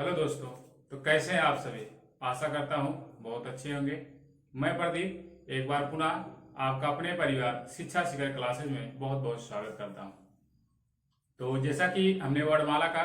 Hello दोस्तों। तो कैसे हैं आप सभी। आशा करता हूँ बहुत अच्छे होंगे। मैं प्रदीप एक बार पुनः आपका अपने परिवार शिक्षा शिखर क्लासेज में बहुत बहुत स्वागत करता हूँ। तो जैसा कि हमने वर्णमाला का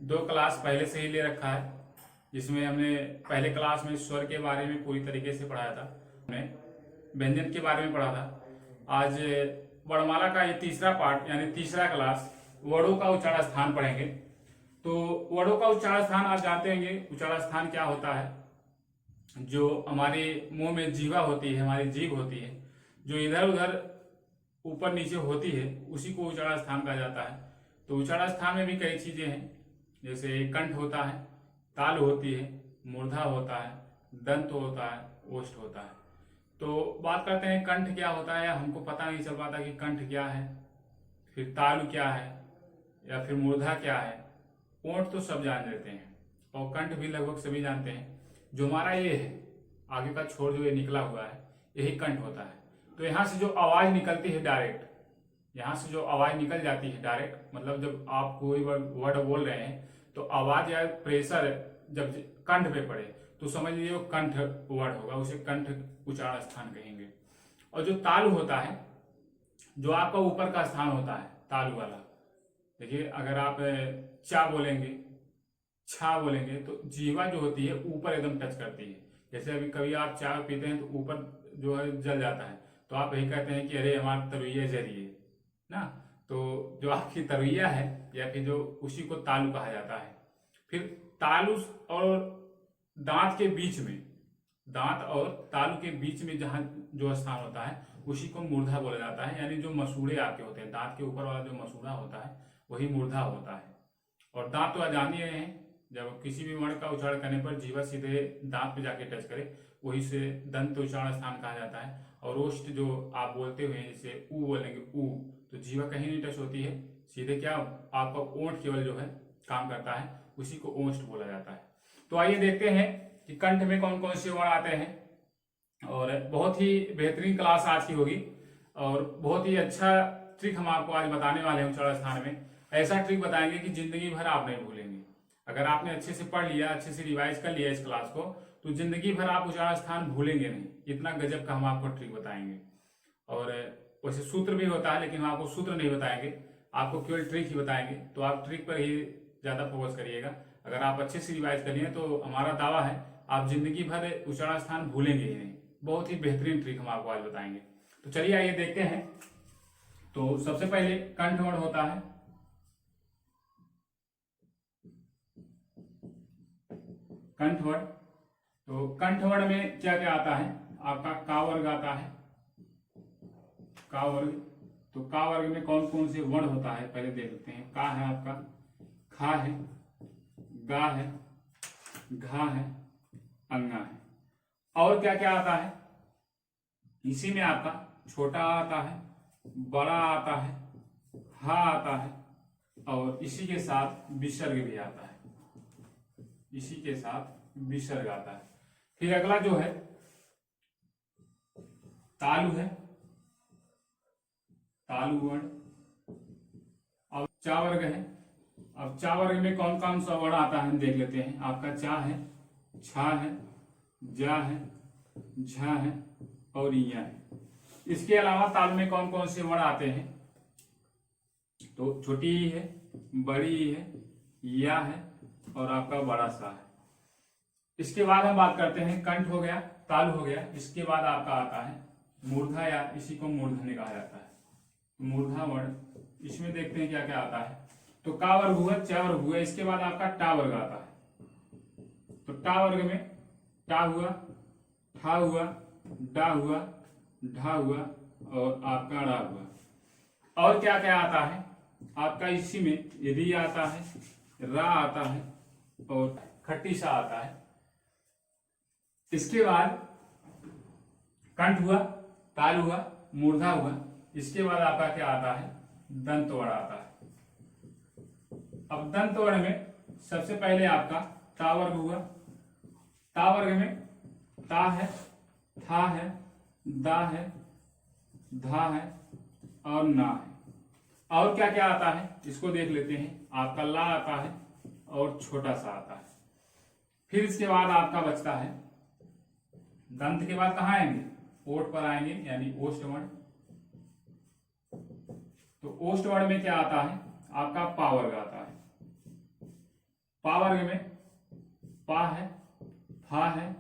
2 क्लास पहले से ही ले रखा है, जिसमें हमने पहले क्लास में स्वर के बारे में पूरी तरीके से पढ़ाया था, हमने व्यंजन के बारे में पढ़ा था। आज वर्णमाला का ये तीसरा पार्ट यानी तीसरा क्लास वर्णों का उच्चारण स्थान पढ़ेंगे। तो वर्णों का उच्चारण स्थान आप जानते होंगे, उच्चारण स्थान क्या होता है। जो हमारे मुंह में जीवा होती है, हमारी जीभ होती है, जो इधर उधर ऊपर नीचे होती है, उसी को उच्चारण स्थान कहा जाता है। तो उच्चारण स्थान में भी कई चीजें हैं, जैसे कंठ होता है, तालु होती है, मूर्धा होता है, दंत होता है, ओष्ठ होता है। तो बात करते हैं कंठ क्या होता है। हमको पता नहीं चल पाता कि कंठ क्या है, फिर तालु क्या है, या फिर मूर्धा क्या है। ओंठ तो सब जान लेते हैं और कंठ भी लगभग सभी जानते हैं। जो हमारा ये है आगे का छोर जो ये निकला हुआ है, यही कंठ होता है। तो यहाँ से जो आवाज निकलती है डायरेक्ट, यहाँ से जो आवाज निकल जाती है डायरेक्ट, मतलब जब आप कोई वर्ड बोल रहे हैं तो आवाज या प्रेशर जब कंठ पे पड़े तो समझ लीजिए वो कंठ वर्ड होगा, उसे कंठ उच्चारण स्थान कहेंगे। और जो तालु होता है, जो आपका ऊपर का स्थान होता है, तालु वाला। देखिए अगर आप चा बोलेंगे, छा बोलेंगे तो जीवा जो होती है ऊपर एकदम टच करती है। जैसे अभी कभी आप चाय पीते हैं तो ऊपर जो है जल जाता है, तो आप यही कहते हैं कि अरे हमारा तरुइया जरिए ना। तो जो आपकी तरुइया है या फिर जो उसी को तालु कहा जाता है। फिर तालु और दांत के बीच में, दांत और तालु के बीच में जहाँ जो स्थान होता है उसी को मूर्धा बोला जाता है। यानी जो मसूड़े आपके होते हैं, दांत के ऊपर वाला जो मसूड़ा होता है वही मूर्धा होता है। और दांत तो जान ही रहे हैं, जब किसी भी वर्ण का उच्चारण करने पर जीवा सीधे दांत पे जाके टच करे, वही से दंत उच्चारण स्थान कहा जाता है। और ओष्ठ जो आप बोलते हुए जैसे ऊ बोलेंगे ऊ, तो जीवा कहीं नहीं टच होती है, सीधे क्या आपका ओंठ केवल जो है काम करता है, उसी को ओष्ठ बोला जाता है। तो आइए देखते हैं कि कंठ में कौन कौन से वर्ण आते हैं। और बहुत ही बेहतरीन क्लास आज की होगी और बहुत ही अच्छा ट्रिक हम आपको आज बताने वाले हैं उच्चारण स्थान में। ऐसा ट्रिक बताएंगे कि जिंदगी भर आप नहीं भूलेंगे। अगर आपने अच्छे से पढ़ लिया, अच्छे से रिवाइज कर लिया इस क्लास को, तो जिंदगी भर आप उच्चारण स्थान भूलेंगे नहीं। इतना गजब का हम आपको ट्रिक बताएंगे। और वैसे सूत्र भी होता है, लेकिन हम आपको सूत्र नहीं बताएंगे, आपको केवल ट्रिक ही बताएंगे। तो आप ट्रिक पर ही ज्यादा फोकस करिएगा। अगर आप अच्छे से रिवाइज कर लिए तो हमारा दावा है आप जिंदगी भर उच्चारण स्थान भूलेंगे ही नहीं। बहुत ही बेहतरीन ट्रिक हम आपको आज बताएंगे। तो चलिए आइए देखते हैं। तो सबसे पहले कंठ वर्ण होता है। कंठ वर्ण, तो कंठ वर्ण में क्या क्या आता है। आपका का वर्ग आता है, का वर्ग। तो का वर्ग में कौन कौन से वर्ण होता है पहले देख लेते हैं। का है आपका, खा है, गा है, घा है, अंगा है। और क्या क्या आता है इसी में। आपका छोटा आता है, बड़ा आता है, हा आता है, और इसी के साथ विसर्ग भी आता है, इसी के साथ विसर्ग आता है। फिर अगला जो है तालु है, तालु वर्ण। अब चा वर्ग है। अब चा वर्ग में कौन कौन सा वर्ण आता है हम देख लेते हैं। आपका चा है, छा है, जा है, झा है और इया है। इसके अलावा तालु में कौन कौन से वर्ण आते हैं, तो छोटी ई है, बड़ी ई है, या है और आपका बड़ा सा है। इसके बाद हम बात करते हैं, कंठ हो गया, तालु हो गया, इसके बाद आपका आता है मूर्धा, या इसी को मूर्धन्य कहा जाता है, मूर्धा वर्ण। इसमें देखते हैं क्या क्या आता है। तो का वर्ग हुआ, च वर्ग हुआ, इसके बाद आपका टा वर्ग आता है। तो टा वर्ग में टा हुआ, ठा हुआ, डा हुआ, ढा हुआ और आपका ड़ा हुआ। और क्या क्या आता है आपका इसी में, री आता है, रा आता है और खट्टी सा आता है। इसके बाद कंठ हुआ, तालु हुआ, मूर्धा हुआ, इसके बाद आपका क्या आता है, दंत वर्ण आता है। अब दंत वर्ण में सबसे पहले आपका ता वर्ग हुआ। ता वर्ग में ता है, था है, दा है, धा है और ना है। और क्या क्या आता है इसको देख लेते हैं। आपका ला आता है और छोटा सा आता है। फिर इसके बाद आपका बचता है दंत के बाद कहाँ आएंगे, ओठ पर आएंगे, यानी ओष्ठ वर्ण। तो ओष्ठ वर्ण में क्या आता है आपका पा वर्ग आता है। पा वर्ग में पा है, फा है,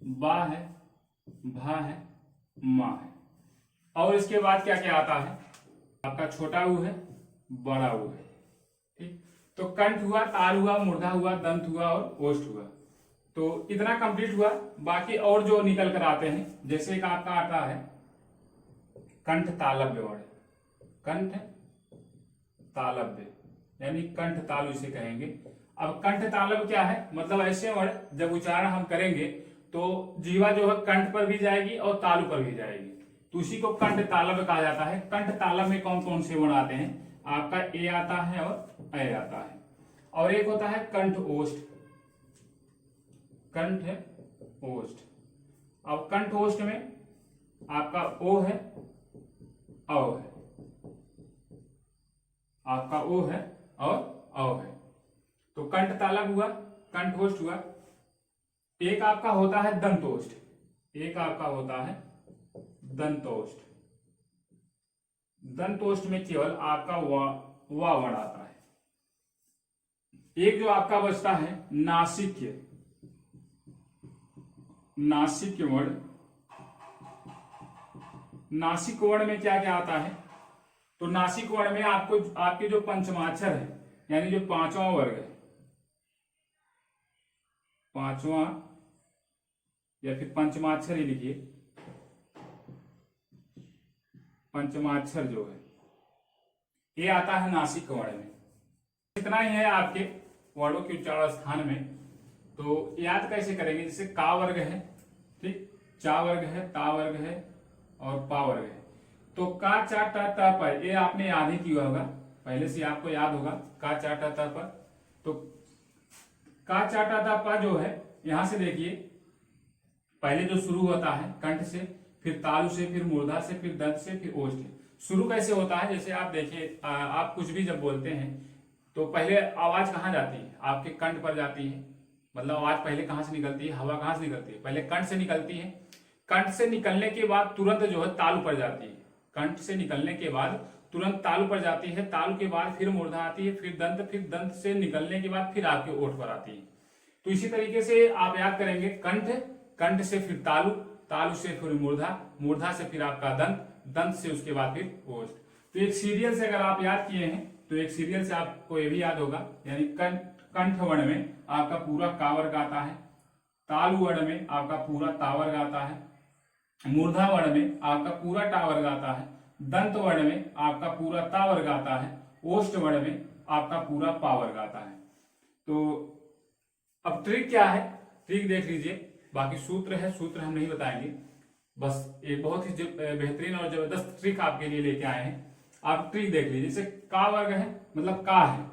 बा है, भा है, मा है। और इसके बाद क्या क्या आता है आपका छोटा ऊ है, बड़ा ऊ है। ठीक, तो कंठ हुआ, ताल हुआ, मूर्धा हुआ, दंत हुआ और ओष्ठ हुआ। तो इतना कंप्लीट हुआ। बाकी और जो निकल कर आते हैं, जैसे एक आपका आता है कंठ तालव्य वर्ण, कंठ तालव्य यानी कंठ तालु इसे कहेंगे। अब कंठ तालव्य क्या है, मतलब ऐसे वर्ण जब उच्चारण हम करेंगे तो जीवा जो है कंठ पर भी जाएगी और तालु पर भी जाएगी, तो उसी को कंठ तालव्य कहा जाता है। कंठ तालव्य में कौन कौन से वर्ण आते हैं, आपका ए आता है और ऐ आता है। और एक होता है कंठ ओष्ठ, कंठ ओष्ठ। अब कंठ ओष्ठ में आपका ओ है, औ है, आपका ओ है और औ है। तो कंठ तालव्य हुआ, कंठ ओष्ठ हुआ। एक आपका होता है दंतोष्ठ, एक आपका होता है दंतोष्ठ। दंतोष्ठ में केवल आपका वा वर्ण आता है। एक जो आपका बचता है नासिक्य, नासिक वर्ण। नासिक वर्ण में क्या क्या आता है, तो नासिक वर्ण में आपको आपके जो पंचमाक्षर है, यानी जो पांचवा वर्ग है, पांचवा या फिर पंचमाक्षर ही लिखिए, पंचमाक्षर जो है ये आता है नासिक वर्ण में। इतना ही है आपके वर्णों के उच्चारण स्थान में। तो याद कैसे करेंगे, जैसे का वर्ग है, ठीक, चा वर्ग है, ता वर्ग है और पा वर्ग है। तो का चा टा ता पर ये आपने याद ही किया होगा, पहले से आपको याद होगा का चा टा ता पर। तो का चा टा ता पा जो है, यहां से देखिए पहले जो शुरू होता है कंठ से, फिर तालु से, फिर मूर्धा से, फिर दंत से, फिर ओष्ठ। शुरू कैसे होता है, जैसे आप देखिए आप कुछ भी जब बोलते हैं तो पहले आवाज कहाँ जाती है, आपके कंठ पर जाती है। मतलब आवाज पहले कहां से निकलती है, हवा कहां से निकलती है, पहले कंठ से निकलती है। कंठ से निकलने के बाद तुरंत जो है तालु पर जाती है। कंठ से निकलने के बाद तुरंत तालु पर जाती है, तालु के बाद फिर मूर्धा आती है, फिर दंत, फिर दंत से निकलने के बाद फिर आपके ओठ पर आती है। तो इसी तरीके से आप याद करेंगे कंठ, कंठ से फिर तालु, तालु से फिर मूर्धा, मूर्धा से फिर आपका दंत, दंत से उसके बाद फिर ओष्ठ। तो एक सीरियल से अगर आप याद किए हैं तो एक सीरियल से आपको ये भी याद होगा, यानी कंठ वर्ण में आपका पूरा का वर्ग आता है, तालु वर्ण में आपका पूरा ता वर्ग आता है, मूर्धा वर्ण में आपका पूरा टा वर्ग आता है, दंत वर्ण में आपका पूरा ता वर्ग आता है, ओष्ठ वर्ण में आपका पूरा पा वर्ग आता है। तो अब ट्रिक क्या है, ट्रिक देख लीजिए। बाकी सूत्र है, सूत्र हम नहीं बताएंगे, बस एक बहुत ही बेहतरीन और जबरदस्त ट्रिक आपके लिए लेके आए हैं। आप ट्रिक देख लीजिए। जैसे का वर्ग है, मतलब का है,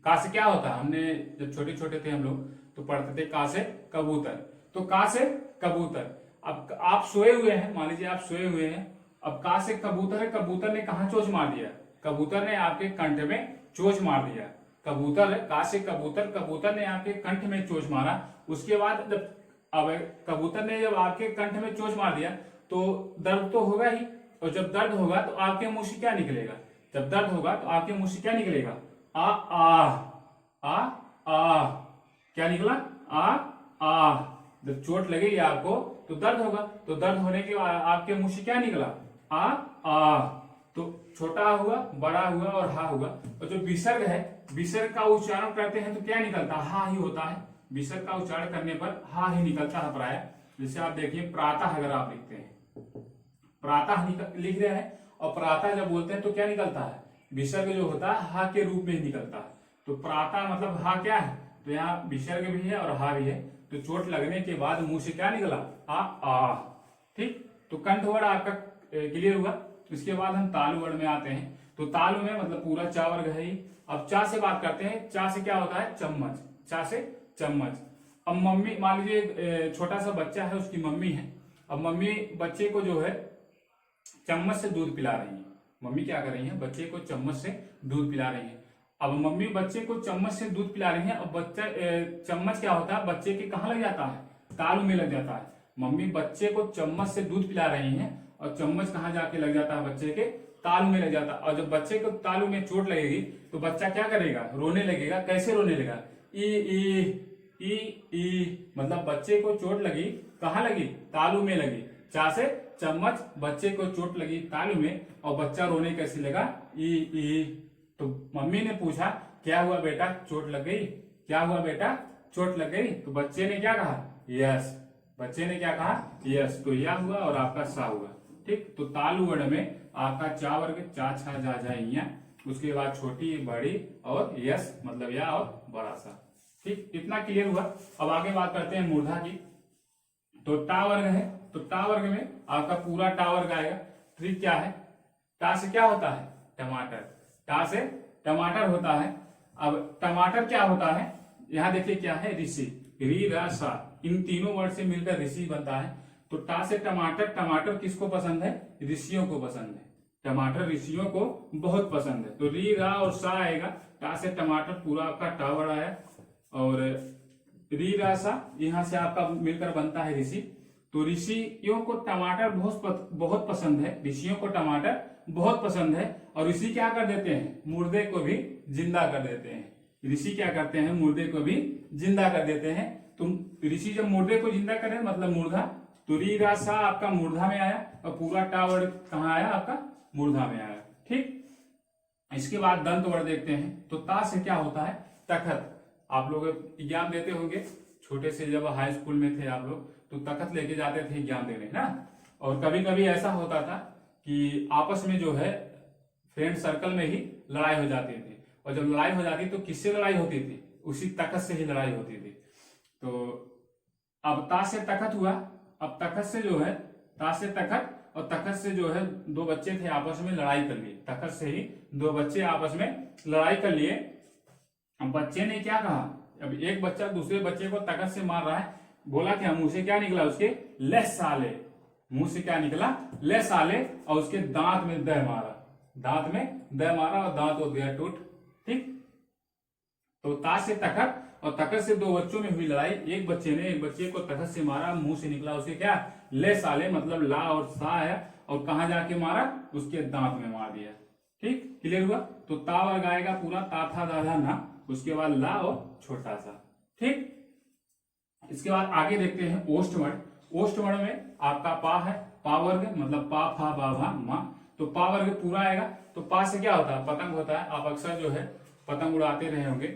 का से क्या होता है, हमने जब छोटे छोटे थे हम लोग तो पढ़ते थे का से कबूतर। तो का से कबूतर। अब आप सोए हुए हैं, मान लीजिए आप सोए हुए हैं, अब का से कबूतर है, कबूतर ने कहा चोंच मार दिया, कबूतर ने आपके कंठ में चोंच मार दिया। कबूतर है, का से कबूतर, कबूतर ने आपके कंठ में चोंच मारा। उसके बाद जब अब कबूतर ने जब आपके कंठ में चोंच मार दिया तो दर्द तो होगा ही, और जब दर्द होगा तो आपके मुंह से क्या निकलेगा, जब दर्द होगा तो आपके मुंह से क्या निकलेगा, आ आ आ, क्या निकला, आ। जब चोट लगेगी आपको तो दर्द होगा, तो दर्द होने के बाद आपके मुंह से क्या निकला, आ। तो छोटा हुआ, बड़ा हुआ और हा हुआ। और जो विसर्ग है, विसर्ग का उच्चारण करते हैं तो क्या निकलता है, हा ही होता है। विसर्ग का उच्चारण करने पर हा ही निकलता है प्राय। जैसे आप देखिए प्रातः अगर आप लिखते हैं, प्रातः लिख रहे हैं और प्रातः जब बोलते हैं तो क्या निकलता है, विसर्ग जो होता है हा के रूप में ही निकलता है। तो प्रातः मतलब हा क्या है, तो यहाँ विसर्ग भी है और हा भी है। तो चोट लगने के बाद मुंह से क्या निकला, आ। ठीक, तो कंठ वर्ण आपका क्लियर हुआ। इसके बाद हम तालु वर्ण में आते हैं। तो तालु में मतलब पूरा चा वर्ग है ही। अब चा से बात करते हैं, चा से क्या होता है, चम्मच, चा से चम्मच। अब मम्मी, मान लीजिए छोटा सा बच्चा है, उसकी मम्मी है। अब मम्मी बच्चे को जो है चम्मच से दूध पिला रही है। मम्मी क्या कर रही है, बच्चे को चम्मच से दूध पिला रही है। अब मम्मी बच्चे को चम्मच से दूध पिला रही है, अब बच्चा चम्मच क्या होता है, बच्चे के कहाँ लग जाता है, तालू में लग जाता है। मम्मी बच्चे को चम्मच से दूध पिला रही हैं और चम्मच कहाँ जाके लग जाता है, बच्चे के तालू में लग जाता है। और जब बच्चे को तालू में चोट लगेगी तो बच्चा क्या करेगा, रोने लगेगा। कैसे रोने लगेगा, ई मतलब बच्चे को चोट लगी, कहाँ लगी, तालू में लगी। चा से चम्मच, बच्चे को चोट लगी तालू में और बच्चा रोने कैसे लगा, ई। तो मम्मी ने पूछा क्या हुआ बेटा, चोट लग गई, क्या हुआ बेटा, चोट लग गई। तो बच्चे ने क्या कहा, यस। बच्चे ने क्या कहा, यस। तो या हुआ और आपका सा हुआ। ठीक, तो तालु वर्ण में आपका चा वर्ग, चा छा जा जा इया, उसके बाद छोटी बड़ी और यस मतलब या और बड़ा सा। ठीक, इतना क्लियर हुआ। अब आगे बात करते हैं मूर्धा की। तो टा वर्ग है, तो टा वर्ग में आपका पूरा टा वर्ग आएगा। ट्रिक क्या है, टा से क्या होता है, टमाटर। टा से टमाटर होता है। अब टमाटर क्या होता है, यहां देखिए क्या है, ऋषि, री रा सा, इन तीनों वर्ड से मिलकर ऋषि बनता है। तो टा से टमाटर, टमाटर किसको पसंद है, ऋषियों को पसंद है। टमाटर ऋषियों को बहुत पसंद है। तो री रा और सा आएगा, टा से टमाटर पूरा आपका टा वर्ड आया और री रा सा यहां से आपका मिलकर बनता है ऋषि। तो ऋषियों को टमाटर बहुत पसंद है, ऋषियों को टमाटर बहुत पसंद है। और ऋषि क्या कर देते हैं, मुर्दे को भी जिंदा कर देते हैं। ऋषि क्या करते हैं, मुर्दे को भी जिंदा कर देते हैं। तो ऋषि जब मुर्दे को जिंदा करे मतलब मूर्धा, तो री रा सा आपका मूर्धा में आया और पूरा टा वर्ड कहाँ आया, आपका मूर्धा में आया। ठीक, इसके बाद दंत वर्ड देखते हैं। तो ता से क्या होता है, तखत। आप लोग एग्जाम देते होंगे, छोटे से जब हाई स्कूल में थे आप लोग तो तखत लेके जाते थे एग्जाम देने ना। और कभी कभी ऐसा होता था कि आपस में जो है फ्रेंड सर्कल में ही लड़ाई हो जाती थी। और जब लड़ाई हो जाती तो किससे लड़ाई होती थी, उसी तखत से ही लड़ाई होती थी। तो अब ता से तखत हुआ। अब तखत से जो है, ता से तखत और तखत से जो है दो बच्चे थे आपस में लड़ाई कर लिए। तखत से ही दो बच्चे आपस में लड़ाई कर लिए। अब बच्चे ने क्या कहा, अब एक बच्चा दूसरे बच्चे को तखत से मार रहा है, बोला क्या, मुंह से क्या निकला उसके, ले साले। मुंह से क्या निकला, ले साले। और उसके दांत में दह मारा, दांत में दह मारा और दांत हो गया टूट। ठीक, तो ता से तखत और तखत से दो बच्चों में हुई लड़ाई। एक बच्चे ने एक बच्चे को तखत से मारा, मुंह से निकला उसके क्या, ले साले मतलब ला और सा है। और कहां जाके मारा, उसके दांत में मार दिया। ठीक, क्लियर हुआ। तो ता वर्ग आएगा पूरा, ता था दाधा ना, उसके बाद ला और छोटा सा। ठीक, इसके बाद आगे देखते हैं ओष्ठ वर्ण। ओष्ठ वर्ण में आपका पा है, पा वर्ग मतलब पा फा बा भा मा। तो पा वर्ग पूरा आएगा। तो पा से क्या होता है, पतंग होता है। आप अक्सर जो है पतंग उड़ाते रहे होंगे,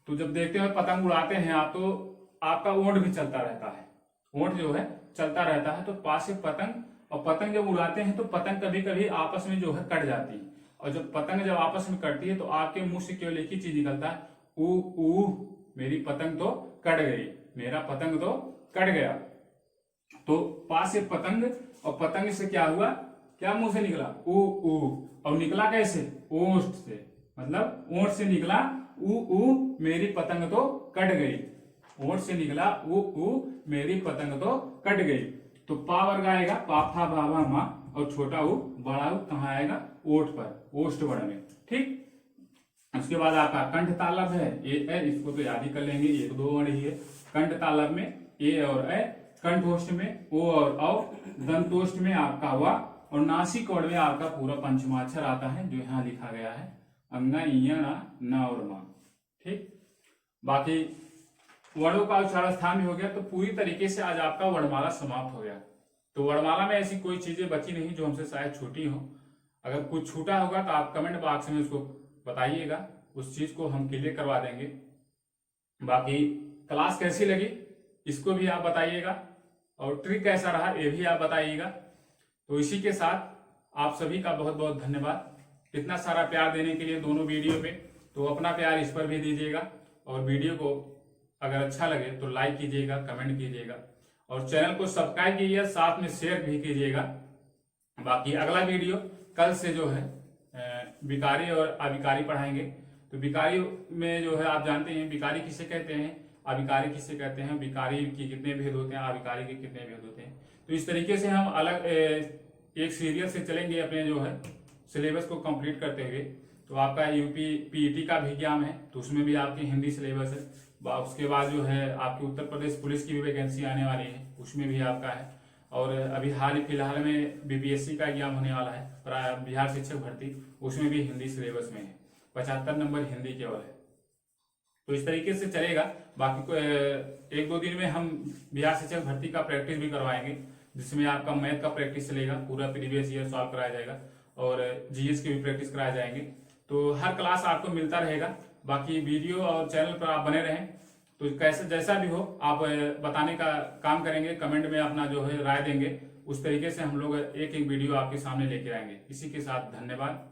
तो जब देखते हो पतंग उड़ाते हैं आप तो आपका ओंठ भी चलता रहता है, ओंठ जो है चलता रहता है। तो पा से पतंग, और पतंग जब उड़ाते हैं तो पतंग कभी कभी आपस में जो है कट जाती है। और जब पतंग जब आपस में कटती है तो आपके मुंह से केवल एक ही चीज निकलता है, ऊ, मेरी पतंग तो कट गई, मेरा पतंग तो कट गया। तो पा से पतंग और पतंग से क्या हुआ, क्या मुंह से निकला, ऊ। और निकला कैसे, ओष्ठ से, मतलब ओंठ से निकला ऊ, मेरी पतंग तो कट गई। ओंठ से निकला ऊ, मेरी पतंग तो कट गई। तो पा वर्ग आएगा, पा फा भा भा मा, और छोटा ऊ बड़ा ऊ कहाँ आएगा, ओठ पर, ओष्ठ वर्ण में। ठीक, उसके बाद आपका कंठ तालव्य है, ए, इसको तो याद ही कर लेंगे, एक दो वर्ण ही है। कंठ तालव्य में ए और ए, कंठोष्ठ में ओ और औ, दंतोष्ठ में आपका हुआ, और नासिक वर्ण में आपका पूरा पंचमाक्षर आता है जो यहाँ लिखा गया है, अंगा इया ना और मा। ठीक, बाकी वर्णों का उच्चारण स्थान भी हो गया। तो पूरी तरीके से आज आपका वर्णमाला समाप्त हो गया। तो वर्णमाला में ऐसी कोई चीजें बची नहीं जो हमसे शायद छूटी हो। अगर कुछ छूटा होगा तो आप कमेंट बॉक्स में उसको बताइएगा, उस चीज को हम क्लियर करवा देंगे। बाकी क्लास कैसी लगी इसको भी आप बताइएगा, और ट्रिक कैसा रहा ये भी आप बताइएगा। तो इसी के साथ आप सभी का बहुत बहुत धन्यवाद इतना सारा प्यार देने के लिए दोनों वीडियो पे। तो अपना प्यार इस पर भी दीजिएगा, और वीडियो को अगर अच्छा लगे तो लाइक कीजिएगा, कमेंट कीजिएगा, और चैनल को सब्सक्राइब कीजिएगा, साथ में शेयर भी कीजिएगा। बाकी अगला वीडियो कल से जो है विकारी और अविकारी पढ़ाएंगे। तो विकारी में जो है आप जानते हैं विकारी किसे कहते हैं, अविकारी किसे कहते हैं, विकारी के कितने भेद होते हैं, अविकारी के कितने भेद होते हैं। तो इस तरीके से हम अलग एक सीरियल से चलेंगे अपने जो है सिलेबस को कंप्लीट करते हुए। तो आपका यूपी पीईटी का भी एग्जाम है, तो उसमें भी आपकी हिंदी सिलेबस है। उसके बाद जो है आपकी उत्तर प्रदेश पुलिस की भी वैकेंसी आने वाली है, उसमें भी आपका है। और अभी हाल ही फिलहाल में बीपीएससी का एग्जाम होने वाला है, बिहार शिक्षक भर्ती, उसमें भी हिंदी सिलेबस में है। 75 नंबर हिंदी केवल है। तो इस तरीके से चलेगा। बाकी को 1-2 दिन में हम बिहार शिक्षक भर्ती का प्रैक्टिस भी करवाएंगे, जिसमें आपका मैथ का प्रैक्टिस चलेगा, पूरा प्रीवियस ईयर सॉल्व कराया जाएगा और जीएस की भी प्रैक्टिस कराया जाएंगे। तो हर क्लास आपको मिलता रहेगा। बाकी वीडियो और चैनल पर आप बने रहें। तो कैसे जैसा भी हो आप बताने का काम करेंगे, कमेंट में अपना जो है राय देंगे, उस तरीके से हम लोग एक एक वीडियो आपके सामने लेके आएंगे। इसी के साथ धन्यवाद।